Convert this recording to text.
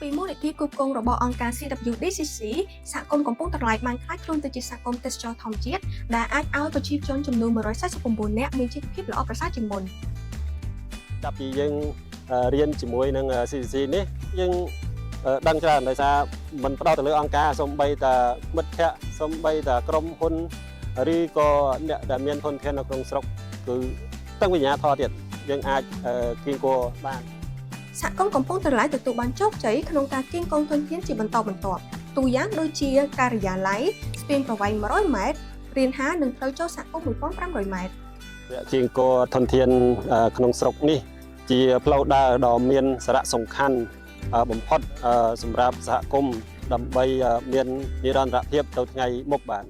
ពីមូលនិធិគ្រប់គ្រងរបស់អង្គការ CWDCC សហគមន៍កំពង់ត្រឡែកបានក្លាយខ្លួនទៅជាសហគមន៍ទេសចរណ៍ធម្មជាតិដែលអាចឲ្យប្រជាជនចំនួន149នាក់មានជីវភាពល្អប្រសើរជាងមុនចាប់ពីយើងរៀនជាមួយនឹង CCC នេះយើងដឹងច្រើនដោយសារមិនផ្ដោតទៅលើអង្គការសូម្បីតែមិត្តភ័ក្តិសូម្បីតែក្រុមហ៊ុនឬក៏អ្នកដែលមានធនធាននៅក្នុងស្រុកគឺទាំងវិញ្ញាធម៌ទៀតយើងអាចគៀងគរបានសហគមន៍កំពង់ត្រឡែកទទួលបានជោគជ័យក្នុងការគៀងគងធនធានជាបន្តបន្ទាប់ទូយ៉ាងដូចជាការិយាល័យស្ពានប្រវែង100ម៉ែត្ររានហាលនិងផ្លូវចូលសហគមន៍1500ម៉ែត្រគៀងគរធនធានក្នុងស្រុកនេះជាផ្លូវដើរដ៏មានសារៈសំខាន់បំផុតសម្រាប់សហគមន៍ដើម្បីមាននិរន្តរភាពទៅថ្ងៃមុខបាទ